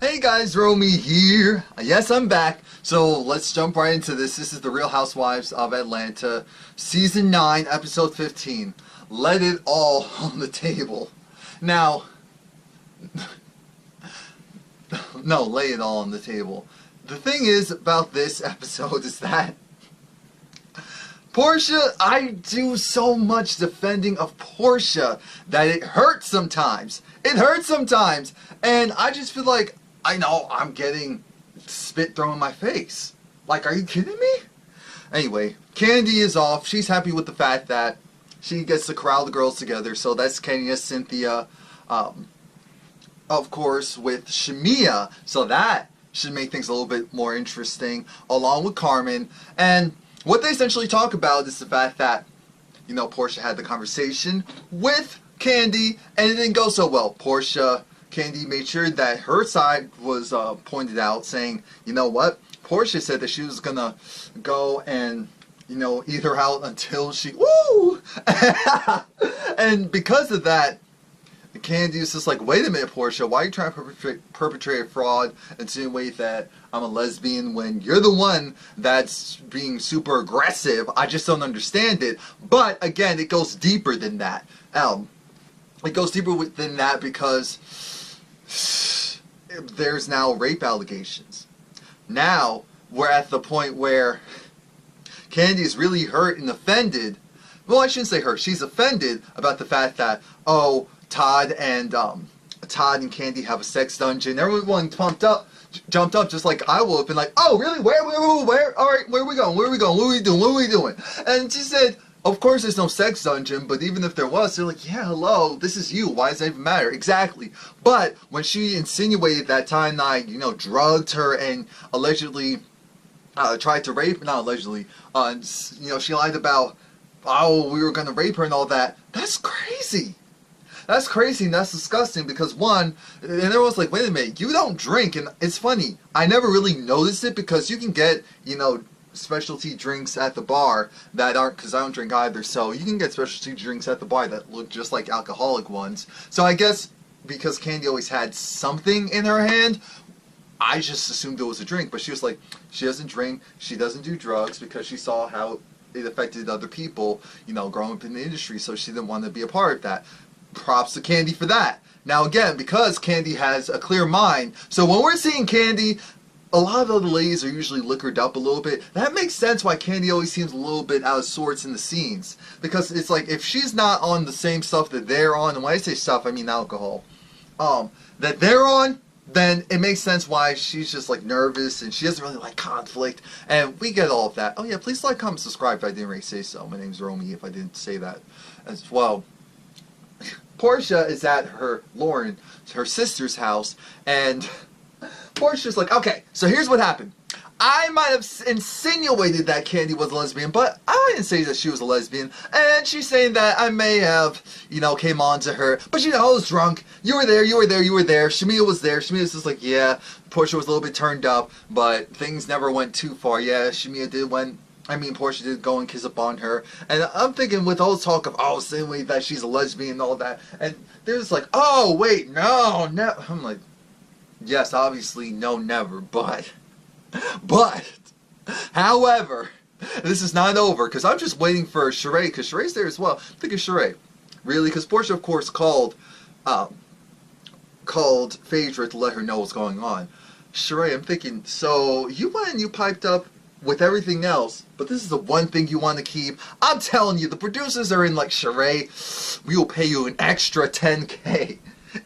Hey guys, Romie here. Yes, I'm back. So let's jump right into this. This is the Real Housewives of Atlanta, Season 9, Episode 15. Let it all on the table. Now, no, lay it all on the table. The thing is about this episode is that Porsha, I do so much defending of Porsha that it hurts sometimes. It hurts sometimes. And I just feel like, I know I'm getting spit thrown in my face. Like, are you kidding me? Anyway, Candy is off. She's happy with the fact that she gets to corral the girls together. So that's Kenya, Cynthia, of course, with Shamia. So that should make things a little bit more interesting, along with Carmen. And what they essentially talk about is the fact that, you know, Porsha had the conversation with Candy, and it didn't go so well. Candy made sure that her side was pointed out, saying, you know what, Porsha said that she was gonna go and, you know, eat her out until she, woo! And because of that, Candy was just like, wait a minute, Porsha, why are you trying to perpetrate a fraud and insinuate that I'm a lesbian when you're the one that's being super aggressive? I just don't understand it. But again, it goes deeper than that. It goes deeper than that because there's now rape allegations. Now we're at the point where Candy is really hurt and offended. Well, I shouldn't say hurt. She's offended about the fact that, oh, Todd and Candy have a sex dungeon. Everyone jumped up just like I would have been like, oh, really? Where? All right, where are we going? Where are we going? What are we doing? What are we doing? And she said, of course there's no sex dungeon, but even if there was, they're like, yeah, hello, this is you. Why does that even matter? Exactly. But when she insinuated that time I, you know, drugged her and allegedly tried to rape, not allegedly, you know, she lied about, oh, we were going to rape her and all that. That's crazy. That's crazy and that's disgusting because one, and everyone's like, wait a minute, you don't drink. And it's funny, I never really noticed it because you can get, you know, specialty drinks at the bar that aren't, because I don't drink either, so you can get specialty drinks at the bar that look just like alcoholic ones. So I guess because Candy always had something in her hand, I just assumed it was a drink. But she was like, she doesn't drink, she doesn't do drugs because she saw how it affected other people, you know, growing up in the industry, so she didn't want to be a part of that. Props to Candy for that. Now again, because Candy has a clear mind, so when we're seeing Candy, a lot of other ladies are usually liquored up a little bit. That makes sense why Candy always seems a little bit out of sorts in the scenes. Because it's like, if she's not on the same stuff that they're on, and when I say stuff, I mean alcohol, that they're on, then it makes sense why she's just like nervous and she doesn't really like conflict. And we get all of that. Oh yeah, please like, comment, subscribe if I didn't already say so. My name's Romie if I didn't say that as well. Porsha is at her sister's house, and Porsha's like, okay, so here's what happened. I might have insinuated that Candy was a lesbian, but I didn't say that she was a lesbian. And she's saying that I may have, you know, came on to her. But you know, I was drunk. You were there. Shamia was there. Shamia's just like, yeah, Porsha was a little bit turned up, but things never went too far. Yeah, Porsha did go and kiss up on her. And I'm thinking with all the talk of, oh, saying that she's a lesbian and all that. And they're just like, oh, wait, no. I'm like, yes, obviously, no, never, but, however, this is not over, because I'm just waiting for Sheree, because Sheree's there as well. I'm thinking, Sheree, really? Because Porsha, of course, called Phaedra to let her know what's going on. Sheree, I'm thinking, so you went and you piped up with everything else, but this is the one thing you want to keep. I'm telling you, the producers are in like, Sheree, we will pay you an extra $10K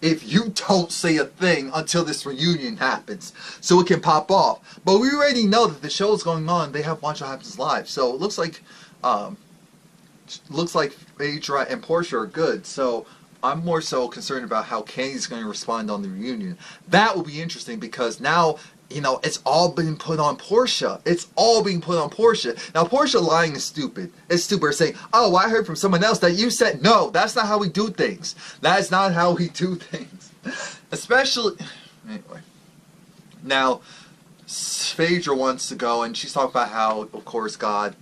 if you don't say a thing until this reunion happens, so it can pop off. But we already know that the show is going on. They have Watch What Happens Live, so it looks like Phaedra and Porsha are good. So I'm more so concerned about how Candy's going to respond on the reunion. That will be interesting because now, you know, it's all been put on Porsha. It's all being put on Porsha. Now, Porsha lying is stupid. It's stupid saying, oh, I heard from someone else that you said. No, that's not how we do things. That's not how we do things. Especially, anyway. Now, Phaedra wants to go, and she's talking about how, of course, God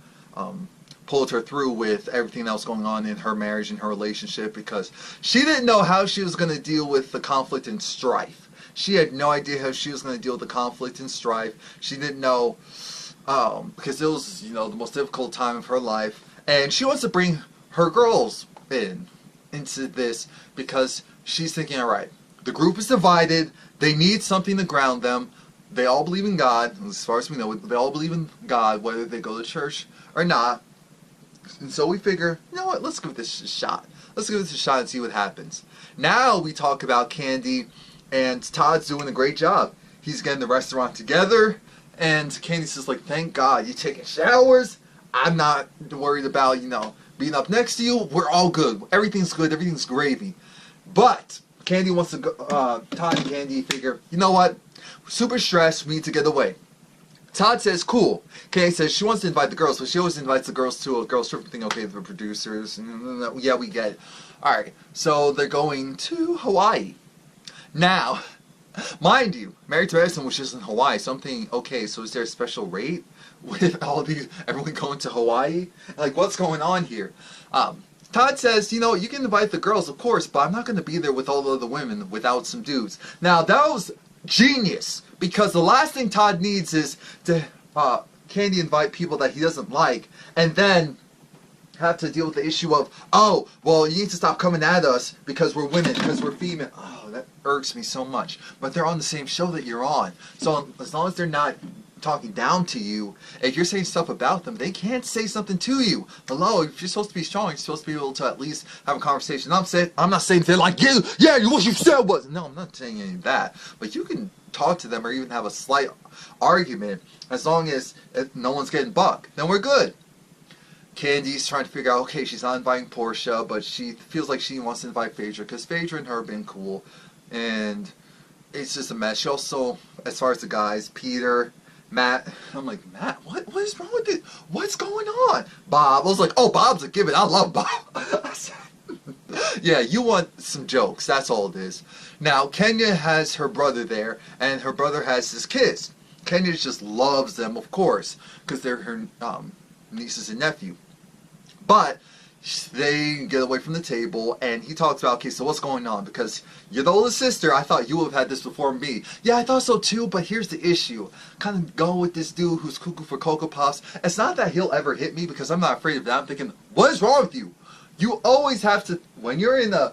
pulled her through with everything else going on in her marriage and her relationship because she didn't know how she was going to deal with the conflict and strife. She had no idea how she was going to deal with the conflict and strife. She didn't know, because it was, you know, the most difficult time of her life. And she wants to bring her girls into this because she's thinking, all right, the group is divided. They need something to ground them. They all believe in God. As far as we know, they all believe in God, whether they go to church or not. And so we figure, you know what, let's give this a shot. Let's give this a shot and see what happens. Now we talk about Candy, and Todd's doing a great job. He's getting the restaurant together, and Candy's just like, thank God, you're taking showers. I'm not worried about, you know, being up next to you. We're all good. Everything's good. Everything's gravy. But Candy wants to go, Todd and Candy figure, you know what? We're super stressed. We need to get away. Todd says, cool. Candy says she wants to invite the girls, but she always invites the girls to a girls trip thing. Okay, the producers. Yeah, we get it. Alright, so they're going to Hawaii. Now, mind you, Married to Medicine was just in Hawaii, so I'm thinking, okay, so is there a special rate with all these, everyone going to Hawaii? Like, what's going on here? Todd says, you know, you can invite the girls, of course, but I'm not going to be there with all of the women without some dudes. Now, that was genius, because the last thing Todd needs is to Candy invite people that he doesn't like, and then have to deal with the issue of, oh, well, you need to stop coming at us because we're women, because we're female. Oh, that irks me so much. But they're on the same show that you're on. So as long as they're not talking down to you, if you're saying stuff about them, they can't say something to you. Hello, if you're supposed to be strong, you're supposed to be able to at least have a conversation. I'm not saying they're like, yeah, what you said was. No, I'm not saying any of that. But you can talk to them or even have a slight argument as long as no one's getting bucked. Then we're good. Candy's trying to figure out, okay, she's not inviting Porsha, but she feels like she wants to invite Phaedra, because Phaedra and her have been cool, and it's just a mess. She also, as far as the guys, Peter, Matt, I'm like, Matt, what is wrong with it? What's going on? Bob, I was like, oh, Bob's a given, I love Bob. I said, yeah, you want some jokes, that's all it is. Now, Kenya has her brother there, and her brother has his kids. Kenya just loves them, of course, because they're her nieces and nephew. But they get away from the table, and he talks about, okay, so what's going on? Because you're the oldest sister. I thought you would have had this before me. Yeah, I thought so too, but here's the issue. Kind of go with this dude who's cuckoo for Cocoa Puffs. It's not that he'll ever hit me, because I'm not afraid of that. I'm thinking, what is wrong with you? You always have to, when you're in a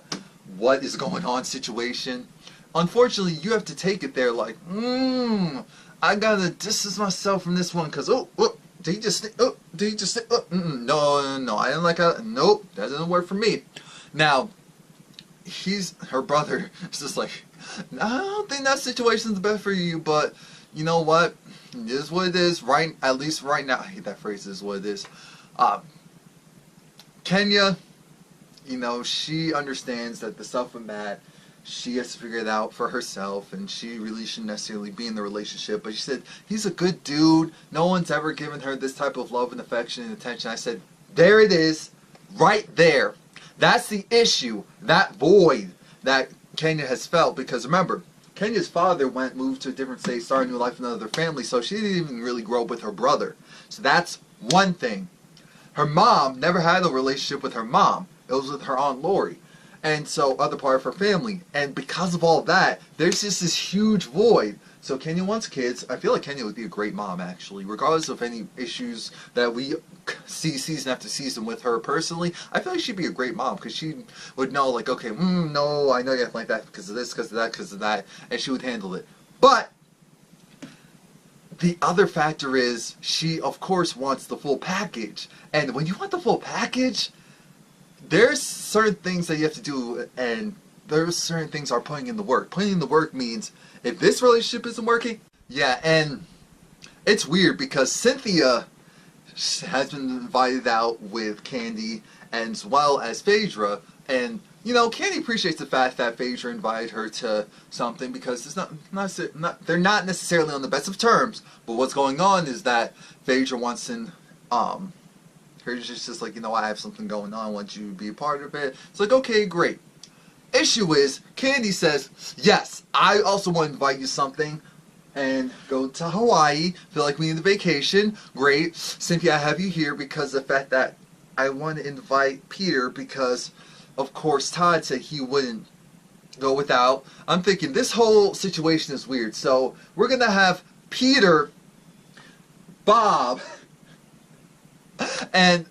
what is going on situation, unfortunately, you have to take it there like, I gotta distance myself from this one, because, did he just say, no, I don't like how, nope, that doesn't work for me. Now, her brother is just like, I don't think that situation's best for you, but you know what, it is what it is, at least right now. I hate that phrase, is what it is. Kenya, you know, she understands that the stuff with Matt, she has to figure it out for herself, and she really shouldn't necessarily be in the relationship. But she said, he's a good dude. No one's ever given her this type of love and affection and attention. I said, there it is, right there. That's the issue, that void that Kenya has felt. Because remember, Kenya's father moved to a different state, started a new life in another family, so she didn't even really grow up with her brother. So that's one thing. Her mom never had a relationship with her mom. It was with her Aunt Lori. And so, other part of her family. And because of all that, there's just this huge void. So Kenya wants kids. I feel like Kenya would be a great mom, actually. Regardless of any issues that we see season after season with her personally, I feel like she'd be a great mom. Because she would know, like, okay, no, I know you have like that because of this, because of that, because of that. And she would handle it. But the other factor is, she, of course, wants the full package. And when you want the full package, there's certain things that you have to do, and there's certain things are putting in the work. Putting in the work means, if this relationship isn't working, yeah, and it's weird because Cynthia has been invited out with Candy as well as Phaedra, and, you know, Candy appreciates the fact that Phaedra invited her to something because it's they're not necessarily on the best of terms, but what's going on is that Phaedra wants to, her just like, you know, I have something going on, I want you to be a part of it. It's like, okay, great. Issue is, Candy says, yes, I also want to invite you something, and go to Hawaii, feel like we need a vacation, great. Cynthia, I have you here because of the fact that I want to invite Peter because, of course, Todd said he wouldn't go without. I'm thinking this whole situation is weird. So we're gonna have Peter, Bob, and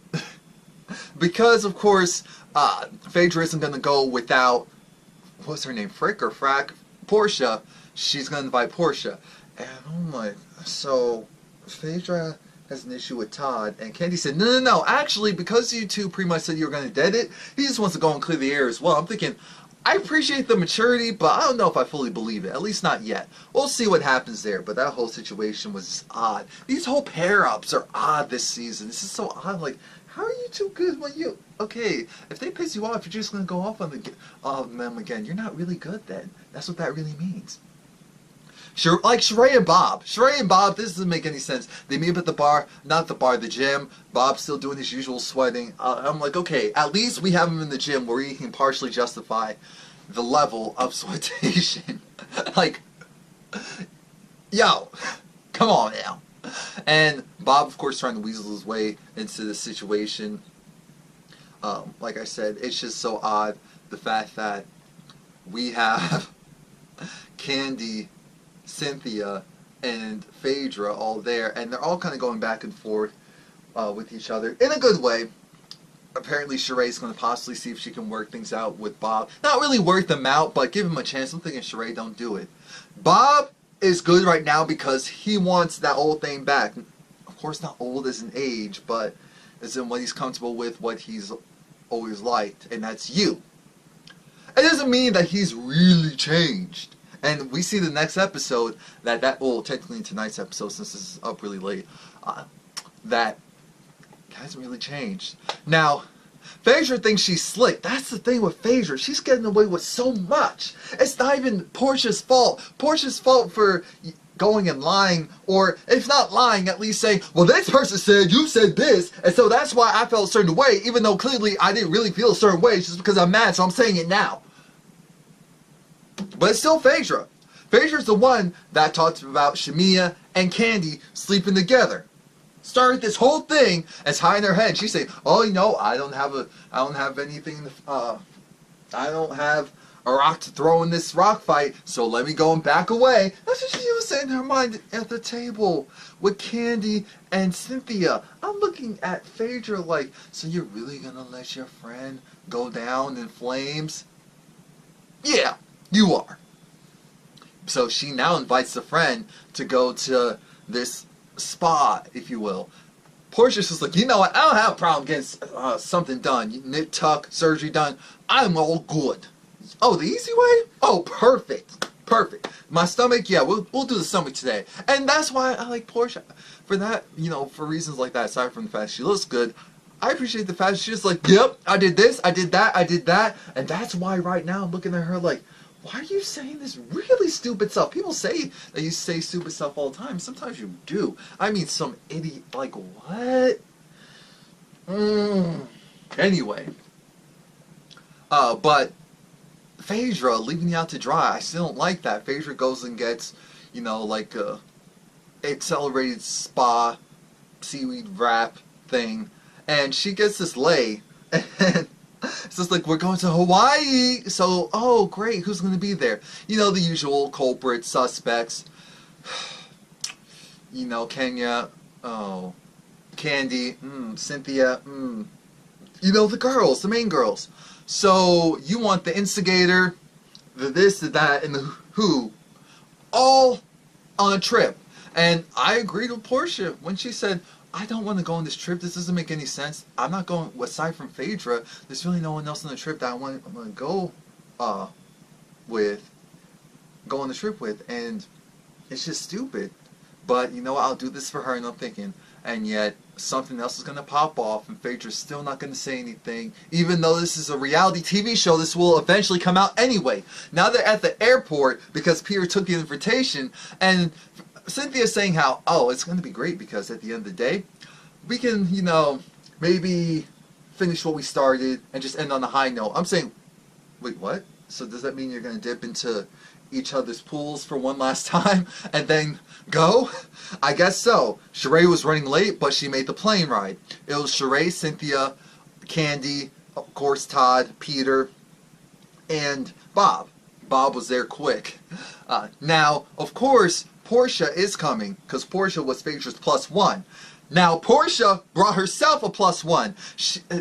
because of course Phaedra isn't gonna go without, what's her name, Frick or Frack, Porsha. She's gonna invite Porsha, and I'm like, so Phaedra has an issue with Todd, and Candy said, no, actually, because you two pretty much said you were going to dead it, he just wants to go and clear the air as well. I'm thinking, I appreciate the maturity, but I don't know if I fully believe it, at least not yet. We'll see what happens there, but that whole situation was just odd. These whole pair-ups are odd this season. This is so odd, like, how are you two good when you, okay, if they piss you off, you're just going to go off on them again. You're not really good then. That's what that really means. Sure, like Sheree and Bob. Sheree and Bob, this doesn't make any sense. They meet up at the bar, not the bar, the gym. Bob's still doing his usual sweating. I'm like, okay, at least we have him in the gym where he can partially justify the level of sweatation. Like, yo, come on now. And Bob, of course, trying to weasel his way into the situation. Like I said, it's just so odd, the fact that we have Candy, Cynthia, and Phaedra all there, and they're all kind of going back and forth with each other in a good way. Apparently Sheree's going to possibly see if she can work things out with Bob. Not really work them out, but give him a chance. I'm thinking Sheree, don't do it. Bob is good right now because he wants that old thing back. Of course, not old as an age, but as in what he's comfortable with, what he's always liked, and that's you. It doesn't mean that he's really changed. And we see the next episode well, technically in tonight's episode, since this is up really late, that hasn't really changed. Now, Phaedra thinks she's slick. That's the thing with Phaedra. She's getting away with so much. It's not even Porsha's fault. Porsha's fault for going and lying, or if not lying, at least saying, well, this person said you said this, and so that's why I felt a certain way, even though clearly I didn't really feel a certain way, it's just because I'm mad, so I'm saying it now. But it's still Phaedra. Phaedra's the one that talked about Shamia and Candy sleeping together. Started this whole thing as high in her head. She's saying, "Oh, you know, I don't have anything. I don't have a rock to throw in this rock fight. So let me go and back away." That's what she was saying in her mind at the table with Candy and Cynthia. I'm looking at Phaedra like, so you're really gonna let your friend go down in flames? Yeah. You are. So she now invites the friend to go to this spa, if you will. Porsha's just like, you know what, I don't have a problem getting something done. Nip tuck, surgery done. I'm all good. Oh, the easy way? Oh, perfect. Perfect. My stomach, yeah, we'll do the stomach today. And that's why I like Porsha. For that, you know, for reasons like that, aside from the fact she looks good, I appreciate the fact she's just like, yep, I did this, I did that, I did that. And that's why right now I'm looking at her like, why are you saying this really stupid stuff? People say that you say stupid stuff all the time. Sometimes you do. I mean, some idiot, like, what? Anyway. But Phaedra leaving you out to dry, I still don't like that. Phaedra goes and gets, you know, like a accelerated spa seaweed wrap thing. And she gets this lay. And it's just like, we're going to Hawaii, so, oh, great, who's going to be there? You know, the usual culprit suspects. You know, Kenya, oh, Candy, Cynthia, you know, the girls, the main girls. So, you want the instigator, the this, the that, and the who, all on a trip. And I agreed with Porsha when she said, I don't want to go on this trip. This doesn't make any sense. I'm not going, aside from Phaedra, there's really no one else on the trip that I'm going to go on the trip with. And it's just stupid. But, you know what, I'll do this for her, and I'm thinking, and yet something else is going to pop off, and Phaedra's still not going to say anything. Even though this is a reality TV show, this will eventually come out anyway. Now they're at the airport because Peter took the invitation, and Cynthia's saying how, oh, it's going to be great because at the end of the day, we can, you know, maybe finish what we started and just end on a high note. I'm saying, wait, what? So does that mean you're going to dip into each other's pools for one last time and then go? I guess so. Sheree was running late, but she made the plane ride. It was Sheree, Cynthia, Candy, of course Todd, Peter, and Bob. Bob was there quick. Now, of course, Porsha is coming, because Porsha was Phaedra's +1. Now, Porsha brought herself a +1,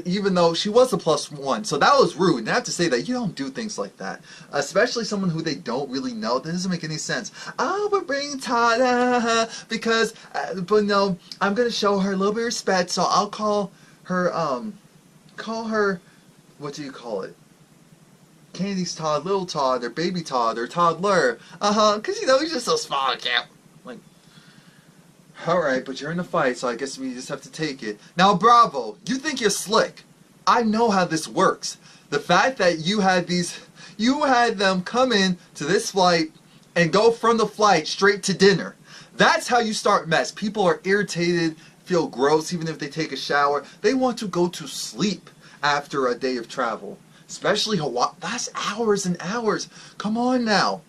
even though she was a +1. So that was rude. And I have to say that you don't do things like that. Especially someone who they don't really know. That doesn't make any sense. Oh, we're bringing Todd, because, but no, I'm going to show her a little bit of respect, so I'll call her, what do you call it? Candy's Todd, little Todd, or baby Todd, or toddler. Because, you know, he's just so small, I can't. Like, alright, but you're in a fight, so I guess we just have to take it. Now, Bravo, you think you're slick. I know how this works. The fact that you had them come in to this flight and go from the flight straight to dinner. That's how you start mess. People are irritated, feel gross, even if they take a shower. They want to go to sleep after a day of travel. Especially Hawaii. That's hours and hours. Come on now.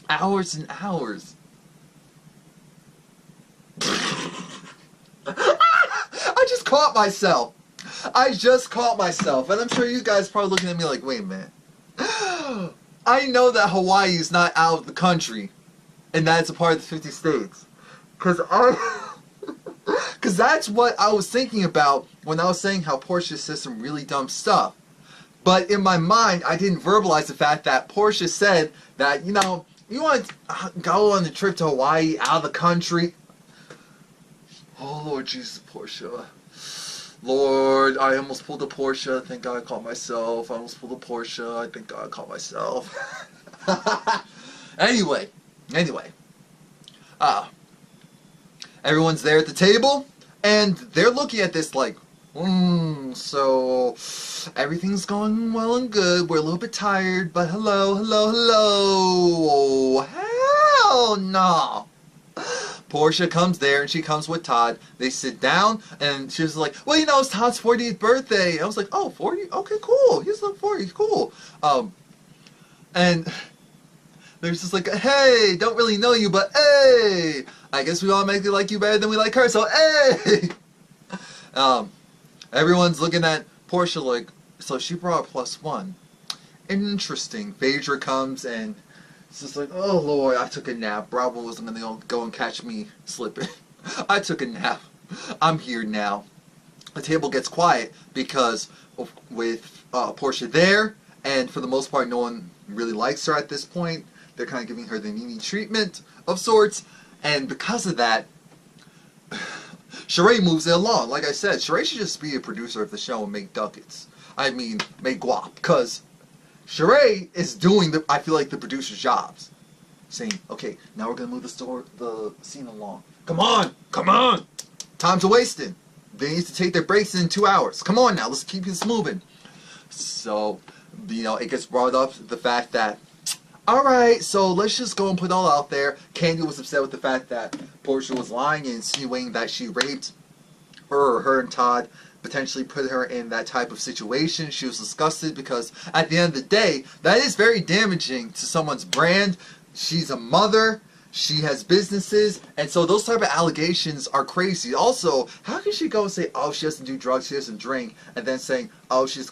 Hours and hours. I just caught myself. And I'm sure you guys are probably looking at me like, wait a minute. I know that Hawaii is not out of the country. And that it's a part of the 50 states. Because that's what I was thinking about when I was saying how Porsha says some really dumb stuff. But in my mind, I didn't verbalize the fact that Porsha said that, you know, you want to go on a trip to Hawaii, out of the country. Oh, Lord Jesus, Porsha. Lord, I almost pulled a Porsha. Thank God I caught myself. I almost pulled a Porsha. I thank God I caught myself. Anyway. Everyone's there at the table, and they're looking at this like, so everything's going well and good. We're a little bit tired, but hello. Oh, hell no. Porsha comes there, and she comes with Todd. They sit down, and she's like, well, you know, it's Todd's 40th birthday. I was like, oh, 40? Okay, cool. He's like 40. Cool. And they're just like, hey, don't really know you, but hey, I guess we automatically like you better than we like her, so hey. Everyone's looking at Porsha like, so she brought a +1. Interesting. Phaedra comes and it's just like, oh Lord, I took a nap. Bravo wasn't going to go and catch me slipping. I took a nap. I'm here now. The table gets quiet because with Porsha there, and for the most part no one really likes her at this point. They're kind of giving her the Nene treatment of sorts, and because of that, Sheree moves it along. Like I said, Sheree should just be a producer of the show and make ducats. I mean, make guap. Because Sheree is doing, I feel like, the producer's jobs. Saying, okay, now we're going to move the scene along. Come on! Time's wasting. They need to take their breaks in 2 hours. Come on now, let's keep this moving. So, you know, it gets brought up the fact that, alright, so let's just go and put it all out there. Candy was upset with the fact that Porsha was lying and insinuating that she raped her and Todd, potentially put her in that type of situation. She was disgusted because at the end of the day, that is very damaging to someone's brand. She's a mother, she has businesses, and so those type of allegations are crazy. Also, how can she go and say, oh, she doesn't do drugs, she doesn't drink, and then saying, oh, she was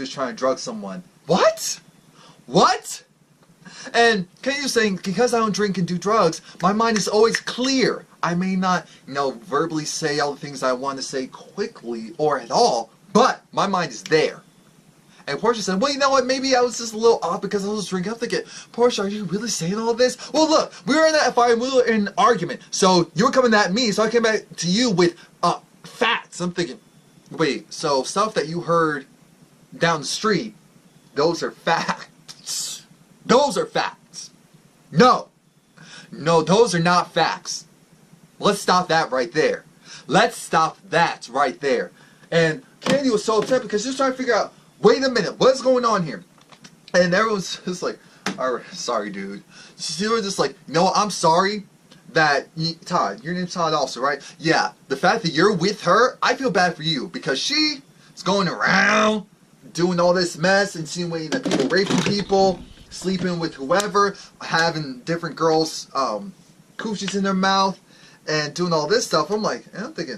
trying to drug someone. What? And can you saying, because I don't drink and do drugs, my mind is always clear. I may not, you know, verbally say all the things I want to say quickly or at all, but my mind is there. And Porsha said, well, you know what, maybe I was just a little off because I was drinking. I'm thinking, Porsha, are you really saying all this? Well, look, we were in that fire, we were in an argument, so you were coming at me, so I came back to you with facts. I'm thinking, wait, so stuff that you heard down the street, those are facts. Those are facts. No, those are not facts. Let's stop that right there. And Candy was so upset because she was trying to figure out, wait a minute, what's going on here? And everyone's just like, alright, sorry dude. She was just like, no, I'm sorry that, Todd, your name's Todd also, right? Yeah, the fact that you're with her, I feel bad for you because she is going around doing all this mess, insinuating that people raping people, sleeping with whoever, having different girls' coochies in their mouth, and doing all this stuff. I'm like, and I'm thinking,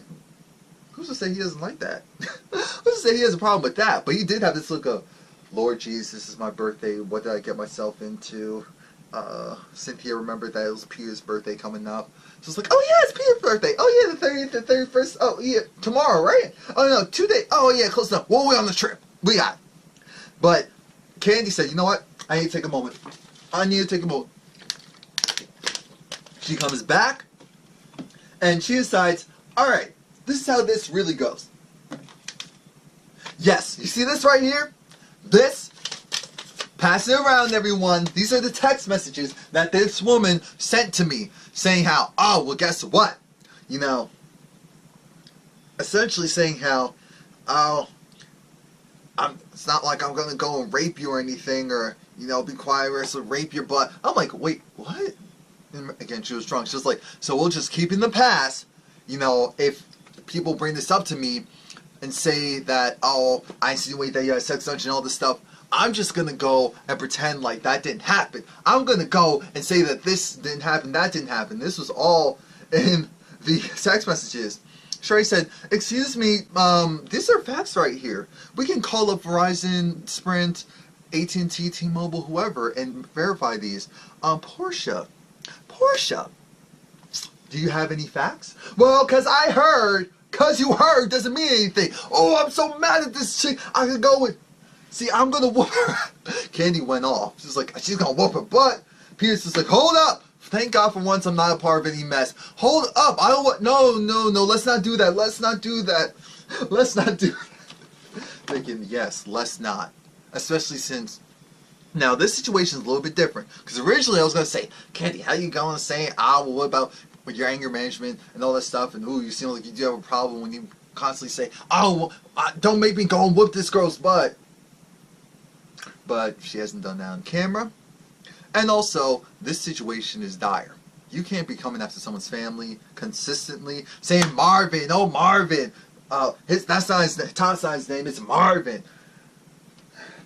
who's to say he doesn't like that? Who's to say he has a problem with that? But he did have this look of, Lord Jesus, this is my birthday. What did I get myself into? Cynthia remembered that it was Peter's birthday coming up. So it's like, oh yeah, it's Peter's birthday. Oh yeah, the 30th, the 31st. Oh yeah, tomorrow, right? Oh no, 2 days. Oh yeah, close enough. Well, we're on the trip. We got it. But Candy said, you know what? I need to take a moment. I need to take a moment. She comes back, and she decides, alright, this is how this really goes. Yes, you see this right here? This, pass it around everyone. These are the text messages that this woman sent to me, saying how, oh, well guess what? You know, essentially saying how, oh, it's not like I'm gonna go and rape you or anything, or, you know, be quiet or else rape your butt. I'm like, wait, what? And again, she was drunk. She was like, so we'll just keep in the past, you know, if people bring this up to me and say that, oh, I insinuate that you had sex dungeon and all this stuff, I'm just gonna go and pretend like that didn't happen. I'm gonna go and say that this didn't happen, that didn't happen. This was all in the text messages. Sherry said, excuse me, these are facts right here. We can call up Verizon, Sprint, AT&T, T-Mobile, whoever, and verify these. Porsha, do you have any facts? Well, because I heard, because you heard doesn't mean anything. Oh, I'm so mad at this chick. I could go with, see, I'm going to whoop her. Candy went off. She's like, she's going to whoop her butt. Peter's just like, hold up. Thank God for once I'm not a part of any mess. Hold up. I don't want, no, let's not do that. Let's not do that. Let's not do that. Thinking, yes, let's not. Especially since, now this situation is a little bit different. Because originally I was going to say, Candy, how you going to say, well, what about with your anger management and all that stuff? And ooh, you seem like you do have a problem when you constantly say, oh, don't make me go and whoop this girl's butt. But she hasn't done that on camera. And also, this situation is dire. You can't be coming after someone's family consistently, saying Marvin, oh Marvin. That's not his name, it's Marvin.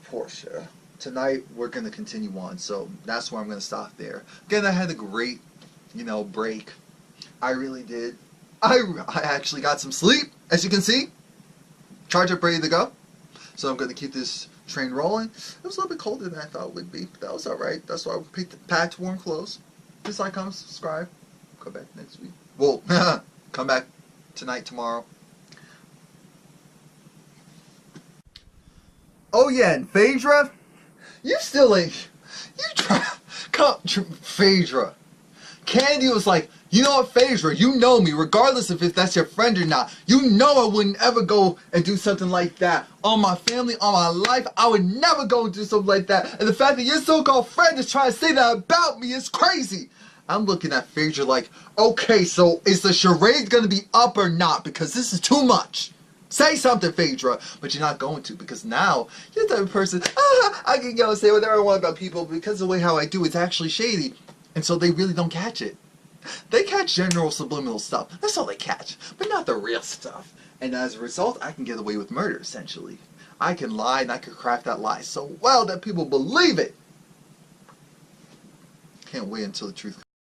Porsha. Tonight we're going to continue on, so that's where I'm going to stop there. Again, I had a great, break. I really did. I actually got some sleep, as you can see. Charge up, ready to go. So I'm going to keep this train rolling. It was a little bit colder than I thought it would be, but that was alright. That's why I packed warm clothes. Please like, comment, subscribe. Come back next week. Well, come back tonight, tomorrow. Oh yeah, and Phaedra, you still ain't. Phaedra. Candy was like, you know what, Phaedra, you know me, regardless of if that's your friend or not. You know I wouldn't ever go and do something like that. On my family, on my life, I would never go and do something like that. And the fact that your so-called friend is trying to say that about me is crazy. I'm looking at Phaedra like, okay, so is the charade going to be up or not? Because this is too much. Say something, Phaedra. But you're not going to, because now you're the type of person, I can go and say whatever I want about people because the way how I do it's actually shady. And so they really don't catch it. They catch general subliminal stuff. That's all they catch. But not the real stuff. And as a result, I can get away with murder, essentially. I can lie and I can craft that lie so well that people believe it. Can't wait until the truth comes.